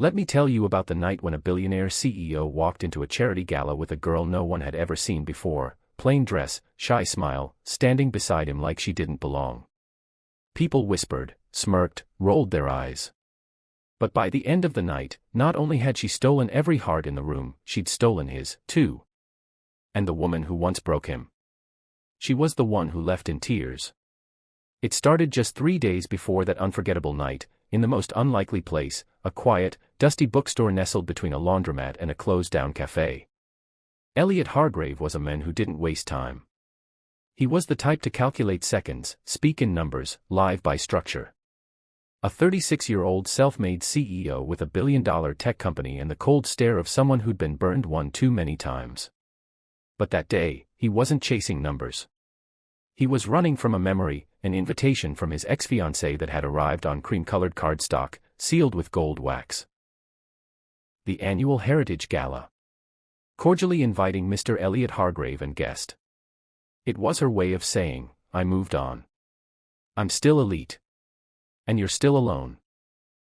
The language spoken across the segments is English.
Let me tell you about the night when a billionaire CEO walked into a charity gala with a girl no one had ever seen before, plain dress, shy smile, standing beside him like she didn't belong. People whispered, smirked, rolled their eyes. But by the end of the night, not only had she stolen every heart in the room, she'd stolen his, too. And the woman who once broke him. She was the one who left in tears. It started just 3 days before that unforgettable night, in the most unlikely place, a quiet, dusty bookstore nestled between a laundromat and a closed-down cafe. Elliot Hargrave was a man who didn't waste time. He was the type to calculate seconds, speak in numbers, live by structure. A 36-year-old self-made CEO with a billion-dollar tech company and the cold stare of someone who'd been burned one too many times. But that day, he wasn't chasing numbers. He was running from a memory, an invitation from his ex-fiancée that had arrived on cream-colored cardstock, sealed with gold wax. The annual Heritage Gala. Cordially inviting Mr. Elliot Hargrave and guest. It was her way of saying, I moved on. I'm still elite. And you're still alone.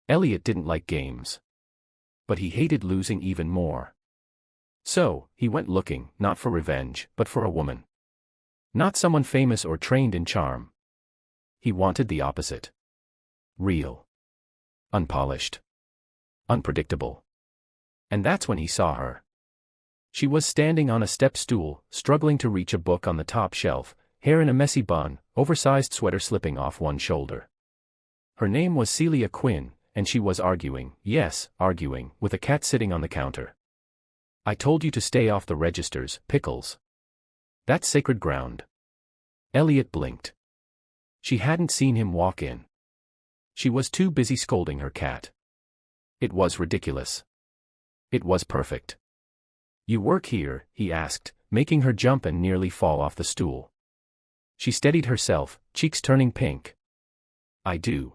Elliot didn't like games. But he hated losing even more. So, he went looking, not for revenge, but for a woman. Not someone famous or trained in charm. He wanted the opposite. Real. Unpolished. Unpredictable. And that's when he saw her. She was standing on a step stool, struggling to reach a book on the top shelf, hair in a messy bun, oversized sweater slipping off one shoulder. Her name was Celia Quinn, and she was arguing, yes, arguing, with a cat sitting on the counter. I told you to stay off the registers, Pickles. That's sacred ground. Elliot blinked. She hadn't seen him walk in. She was too busy scolding her cat. It was ridiculous. It was perfect. You work here, he asked, making her jump and nearly fall off the stool. She steadied herself, cheeks turning pink. I do.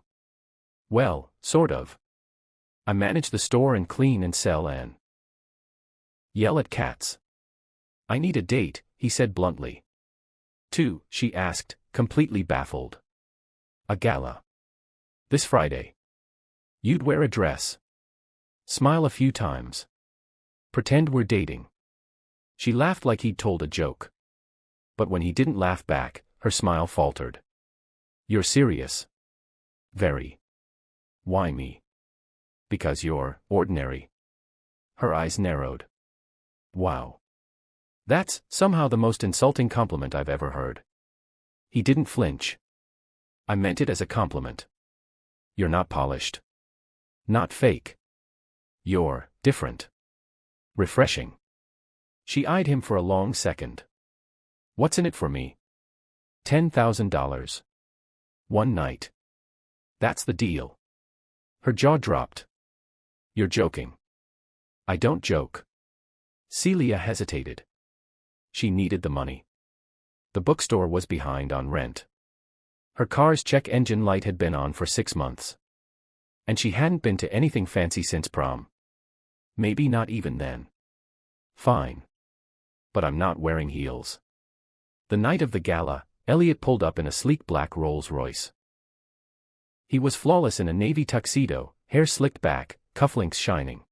Well, sort of. I manage the store and clean and sell and yell at cats. I need a date, he said bluntly. To, she asked, completely baffled. A gala. This Friday. You'd wear a dress. Smile a few times. Pretend we're dating. She laughed like he'd told a joke. But when he didn't laugh back, her smile faltered. You're serious? Very. Why me? Because you're ordinary. Her eyes narrowed. Wow. That's somehow the most insulting compliment I've ever heard. He didn't flinch. I meant it as a compliment. You're not polished. Not fake. You're different. Refreshing. She eyed him for a long second. What's in it for me? $10,000. One night. That's the deal. Her jaw dropped. You're joking. I don't joke. Celia hesitated. She needed the money. The bookstore was behind on rent. Her car's check engine light had been on for 6 months. And she hadn't been to anything fancy since prom. Maybe not even then. Fine. But I'm not wearing heels. The night of the gala, Elliot pulled up in a sleek black Rolls-Royce. He was flawless in a navy tuxedo, hair slicked back, cufflinks shining.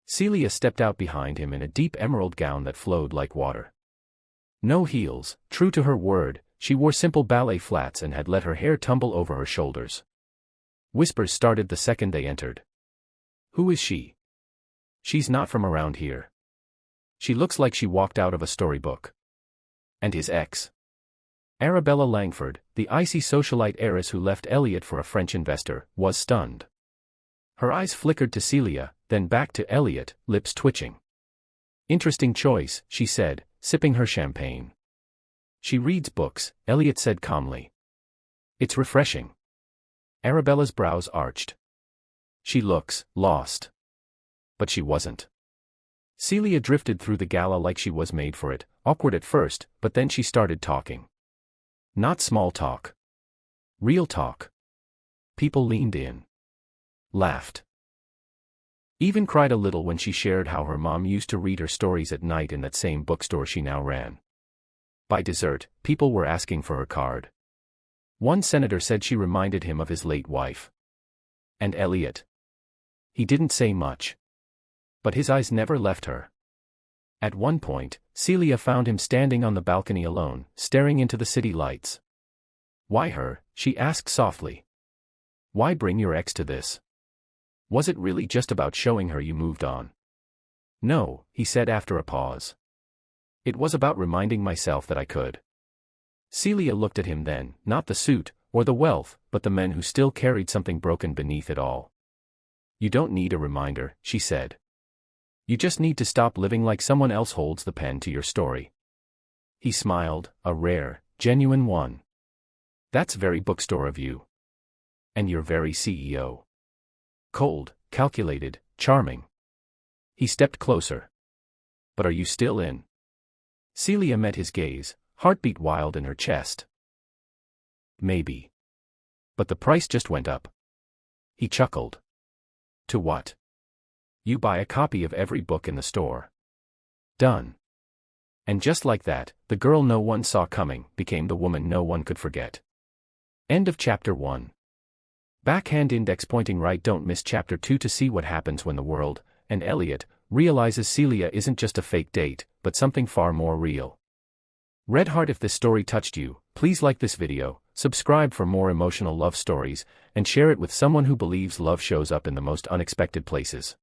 Celia stepped out behind him in a deep emerald gown that flowed like water. No heels, true to her word, she wore simple ballet flats and had let her hair tumble over her shoulders. Whispers started the second they entered. Who is she? She's not from around here. She looks like she walked out of a storybook. And his ex? Arabella Langford, the icy socialite heiress who left Elliot for a French investor, was stunned. Her eyes flickered to Celia, then back to Elliot, lips twitching. Interesting choice, she said, sipping her champagne. She reads books, Elliot said calmly. It's refreshing. Arabella's brows arched. She looks lost. But she wasn't. Celia drifted through the gala like she was made for it, awkward at first, but then she started talking. Not small talk. Real talk. People leaned in. Laughed. Even cried a little when she shared how her mom used to read her stories at night in that same bookstore she now ran. By dessert, people were asking for her card. One senator said she reminded him of his late wife. And Elliot. He didn't say much. But his eyes never left her. At one point, Celia found him standing on the balcony alone, staring into the city lights. "Why her?" she asked softly. "Why bring your ex to this? Was it really just about showing her you moved on?" "No," he said after a pause. "It was about reminding myself that I could." Celia looked at him then, not the suit, or the wealth, but the men who still carried something broken beneath it all. "You don't need a reminder," she said. "You just need to stop living like someone else holds the pen to your story." He smiled, a rare, genuine one. "That's very bookstore of you. And you're very CEO. Cold, calculated, charming." He stepped closer. "But are you still in?" Celia met his gaze, heartbeat wild in her chest. "Maybe. But the price just went up." He chuckled. "To what?" "You buy a copy of every book in the store." Done. And just like that, the girl no one saw coming became the woman no one could forget. End of chapter 1. Backhand index pointing right. Don't miss chapter 2 to see what happens when the world, and Elliot, realizes Celia isn't just a fake date, but something far more real. Red heart. If this story touched you, please like this video, subscribe for more emotional love stories, and share it with someone who believes love shows up in the most unexpected places.